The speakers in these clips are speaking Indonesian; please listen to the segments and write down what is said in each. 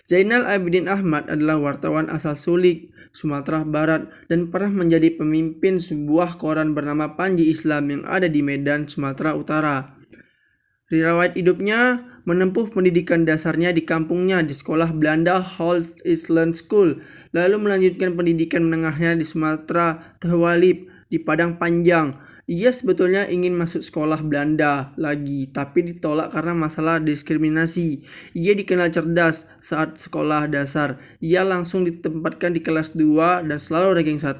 Zainal Abidin Ahmad adalah wartawan asal Sulik, Sumatera Barat dan pernah menjadi pemimpin sebuah koran bernama Panji Islam yang ada di Medan, Sumatera Utara. Riwayat hidupnya menempuh pendidikan dasarnya di kampungnya di sekolah Belanda Holt Island School, lalu melanjutkan pendidikan menengahnya di Sumatera Tawalib di Padang Panjang. Ia sebetulnya ingin masuk sekolah Belanda lagi, tapi ditolak karena masalah diskriminasi. Ia dikenal cerdas saat sekolah dasar. Ia langsung ditempatkan di kelas 2 dan selalu ranking 1.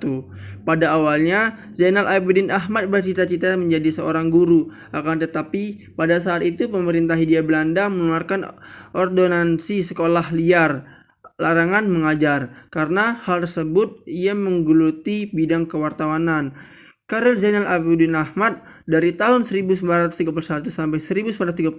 Pada awalnya, Zainal Abidin Ahmad bercita-cita menjadi seorang guru. Akan tetapi, pada saat itu pemerintah Hindia Belanda mengeluarkan ordonansi sekolah liar, larangan mengajar. Karena hal tersebut, ia menggeluti bidang kewartawanan. Karir Zainal Abidin Ahmad dari tahun 1931 sampai 1935,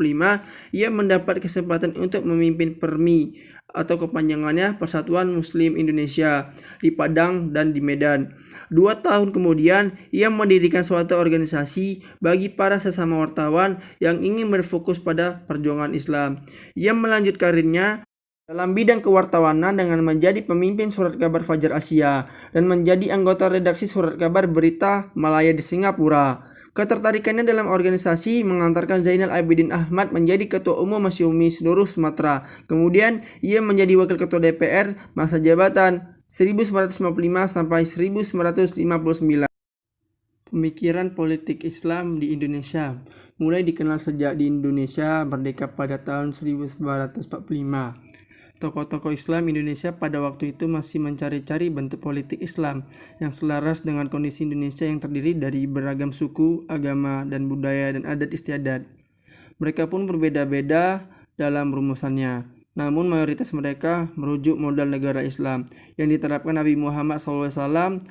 ia mendapat kesempatan untuk memimpin PERMI atau kepanjangannya Persatuan Muslim Indonesia di Padang dan di Medan. 2 tahun kemudian, ia mendirikan suatu organisasi bagi para sesama wartawan yang ingin berfokus pada perjuangan Islam. Ia melanjut karirnya dalam bidang kewartawanan dengan menjadi pemimpin surat kabar Fajar Asia dan menjadi anggota redaksi surat kabar Berita Malaya di Singapura. Ketertarikannya dalam organisasi mengantarkan Zainal Abidin Ahmad menjadi ketua umum Masyumi seluruh Sumatera. Kemudian ia menjadi wakil ketua DPR masa jabatan 1955 sampai 1959. Pemikiran politik Islam di Indonesia mulai dikenal sejak di Indonesia merdeka pada tahun 1945. Tokoh-tokoh Islam Indonesia pada waktu itu masih mencari-cari bentuk politik Islam yang selaras dengan kondisi Indonesia yang terdiri dari beragam suku, agama, dan budaya dan adat istiadat. Mereka pun berbeda-beda dalam rumusannya. Namun mayoritas mereka merujuk modal negara Islam yang diterapkan Nabi Muhammad SAW.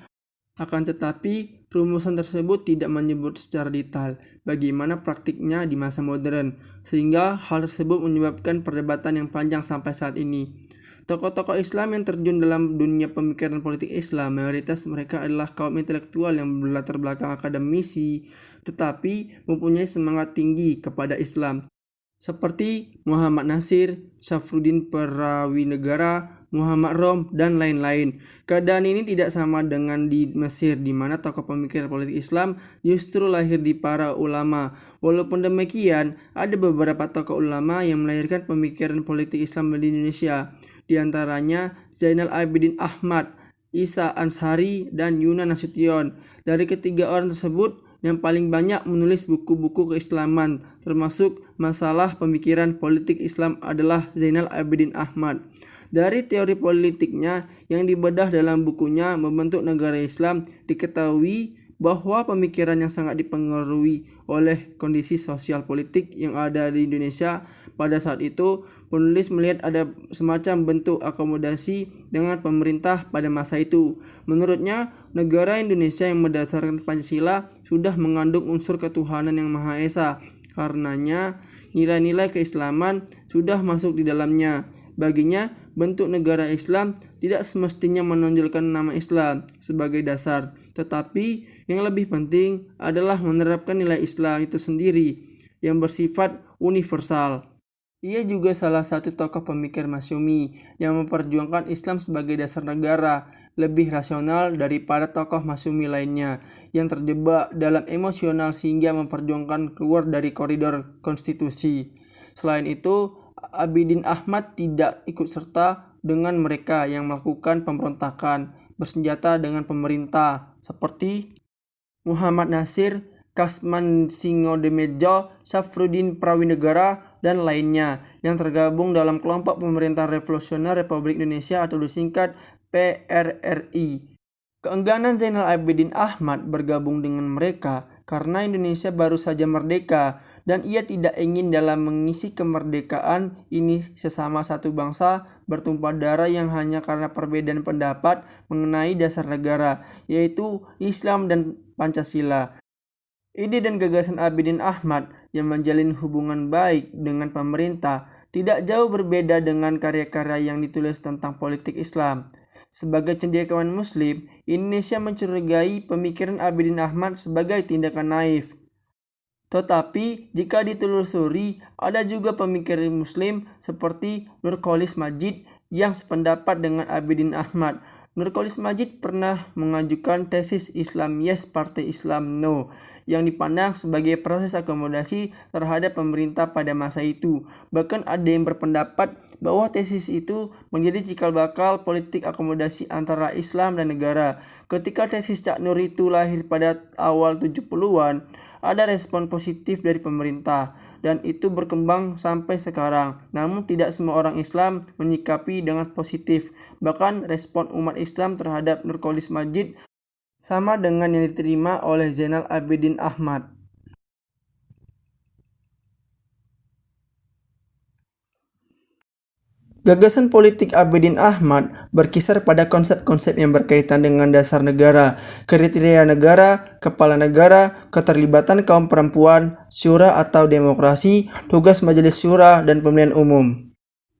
Akan tetapi, rumusan tersebut tidak menyebut secara detail bagaimana praktiknya di masa modern, sehingga hal tersebut menyebabkan perdebatan yang panjang sampai saat ini. Tokoh-tokoh Islam yang terjun dalam dunia pemikiran politik Islam, mayoritas mereka adalah kaum intelektual yang berlatar belakang akademisi, tetapi mempunyai semangat tinggi kepada Islam, seperti Muhammad Nasir, Syafruddin Prawinegara, Muhammad Rom, dan lain-lain. Keadaan ini tidak sama dengan di Mesir, di mana tokoh pemikiran politik Islam justru lahir di para ulama. Walaupun demikian, ada beberapa tokoh ulama yang melahirkan pemikiran politik Islam di Indonesia. Di antaranya Zainal Abidin Ahmad, Isa Ansari, dan Yunan Nasution. Dari ketiga orang tersebut, yang paling banyak menulis buku-buku keislaman, termasuk masalah pemikiran politik Islam adalah Zainal Abidin Ahmad. Dari teori politiknya yang dibedah dalam bukunya Membentuk Negara Islam, diketahui bahwa pemikiran yang sangat dipengaruhi oleh kondisi sosial politik yang ada di Indonesia pada saat itu. Penulis melihat ada semacam bentuk akomodasi dengan pemerintah pada masa itu. Menurutnya, negara Indonesia yang berdasarkan Pancasila sudah mengandung unsur ketuhanan yang Maha Esa. Karenanya, nilai-nilai keislaman sudah masuk di dalamnya. Baginya, bentuk negara Islam tidak semestinya menonjolkan nama Islam sebagai dasar, tetapi yang lebih penting adalah menerapkan nilai Islam itu sendiri yang bersifat universal. Ia juga salah satu tokoh pemikir Masyumi yang memperjuangkan Islam sebagai dasar negara, lebih rasional daripada tokoh Masyumi lainnya yang terjebak dalam emosional sehingga memperjuangkan keluar dari koridor konstitusi. Selain itu, Abidin Ahmad tidak ikut serta dengan mereka yang melakukan pemberontakan bersenjata dengan pemerintah seperti Muhammad Nasir, Kasman Singodemejo, Syafruddin Prawinegara, dan lainnya yang tergabung dalam kelompok Pemerintahan Revolusioner Republik Indonesia atau disingkat PRRI. Keengganan Zainal Abidin Ahmad bergabung dengan mereka karena Indonesia baru saja merdeka dan ia tidak ingin dalam mengisi kemerdekaan ini sesama satu bangsa bertumpah darah yang hanya karena perbedaan pendapat mengenai dasar negara, yaitu Islam dan Pancasila. Ide dan gagasan Abidin Ahmad yang menjalin hubungan baik dengan pemerintah tidak jauh berbeda dengan karya-karya yang ditulis tentang politik Islam. Sebagai cendekiawan Muslim, Indonesia mencurigai pemikiran Abidin Ahmad sebagai tindakan naif. Tetapi jika ditelusuri, ada juga pemikir Muslim seperti Nurcholish Madjid yang sependapat dengan Abidin Ahmad. Nurcholish Madjid pernah mengajukan tesis Islam Yes, Partai Islam No, yang dipandang sebagai proses akomodasi terhadap pemerintah pada masa itu. Bahkan ada yang berpendapat bahwa tesis itu menjadi cikal bakal politik akomodasi antara Islam dan negara. Ketika tesis Cak Nur itu lahir pada awal 70-an, ada respon positif dari pemerintah, dan itu berkembang sampai sekarang. Namun tidak semua orang Islam menyikapi dengan positif. Bahkan respon umat Islam terhadap Nurcholish Madjid sama dengan yang diterima oleh Zainal Abidin Ahmad. Gagasan politik Abidin Ahmad berkisar pada konsep-konsep yang berkaitan dengan dasar negara, kriteria negara, kepala negara, keterlibatan kaum perempuan, syura atau demokrasi, tugas majelis syura, dan pemilihan umum.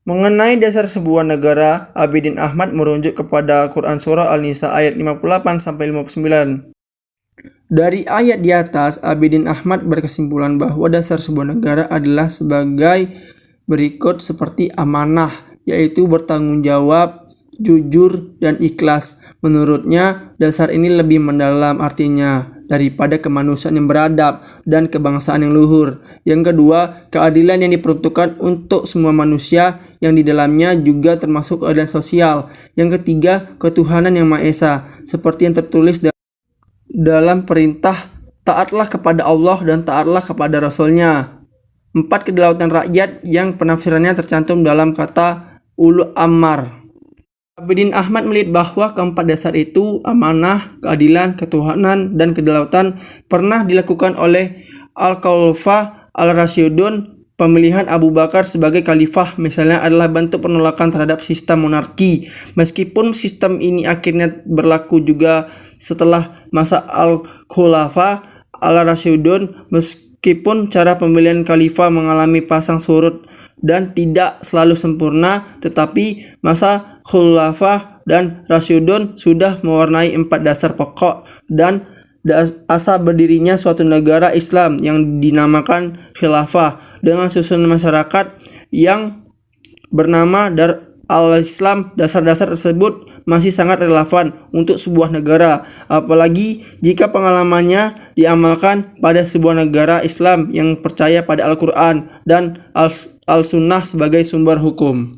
Mengenai dasar sebuah negara, Abidin Ahmad merujuk kepada Quran Surah Al-Nisa ayat 58-59. Dari ayat di atas, Abidin Ahmad berkesimpulan bahwa dasar sebuah negara adalah sebagai berikut seperti amanah, yaitu bertanggung jawab, jujur, dan ikhlas. Menurutnya, dasar ini lebih mendalam artinya daripada kemanusiaan yang beradab dan kebangsaan yang luhur. Yang kedua, keadilan yang diperuntukkan untuk semua manusia yang di dalamnya juga termasuk keadilan sosial. Yang ketiga, ketuhanan yang Maha Esa, seperti yang tertulis dalam perintah taatlah kepada Allah dan taatlah kepada Rasul-Nya. 4. Kedaulatan rakyat yang penafsirannya tercantum dalam kata Ulu Ammar. Abidin Ahmad melihat bahwa keempat dasar itu, amanah, keadilan, ketuhanan, dan kedaulatan, pernah dilakukan oleh Al-Khulafa Al-Rasyidun. Pemilihan Abu Bakar sebagai khalifah misalnya adalah bentuk penolakan terhadap sistem monarki. Meskipun sistem ini akhirnya berlaku juga setelah masa Al-Khulafa Al-Rasyidun, meskipun cara pemilihan khalifah mengalami pasang surut dan tidak selalu sempurna, tetapi masa Khulafah dan Rasyidun sudah mewarnai 4 dasar pokok dan asal berdirinya suatu negara Islam yang dinamakan khilafah dengan susunan masyarakat yang bernama Dar al-Islam. Dasar-dasar tersebut masih sangat relevan untuk sebuah negara, apalagi jika pengalamannya diamalkan pada sebuah negara Islam yang percaya pada Al-Quran dan Al-Sunnah sebagai sumber hukum.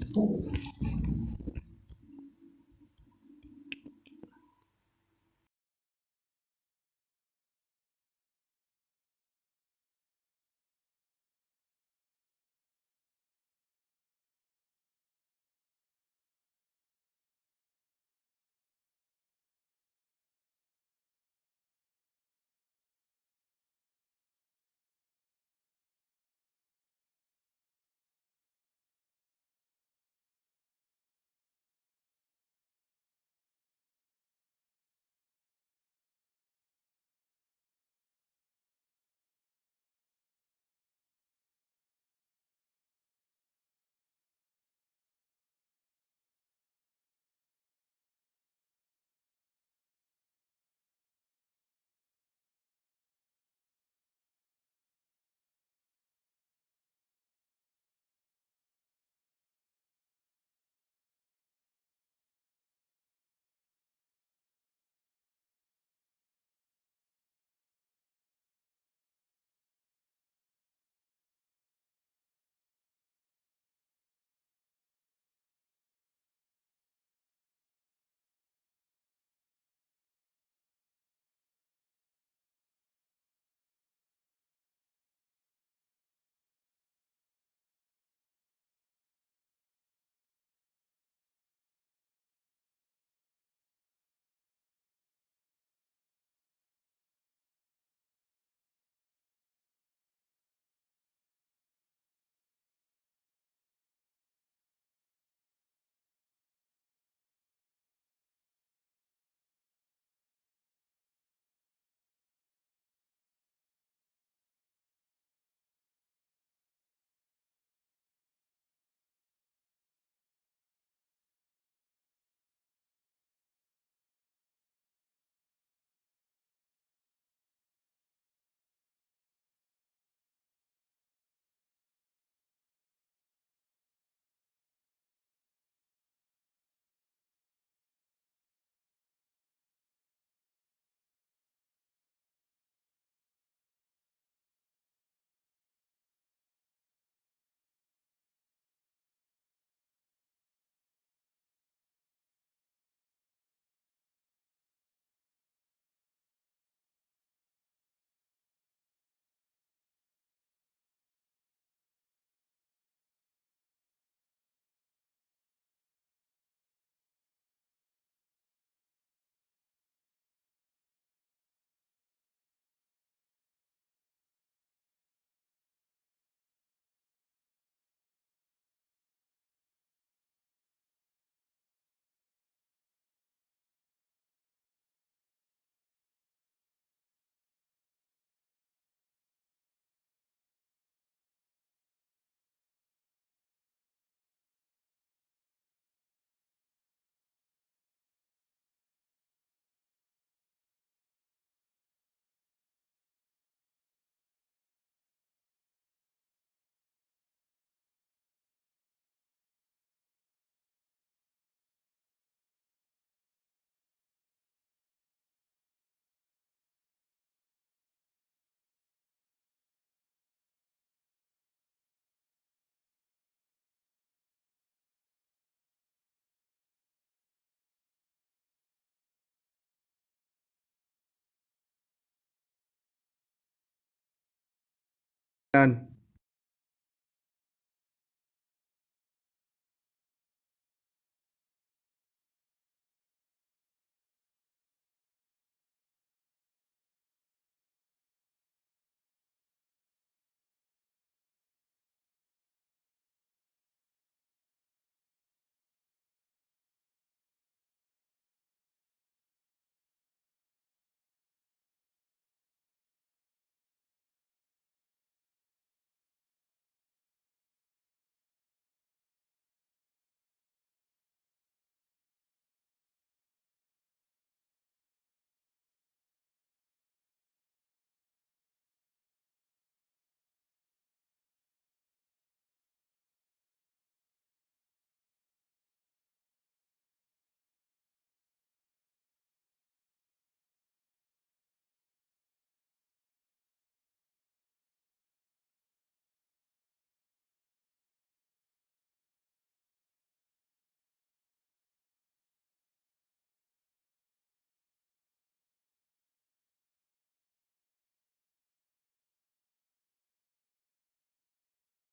Dan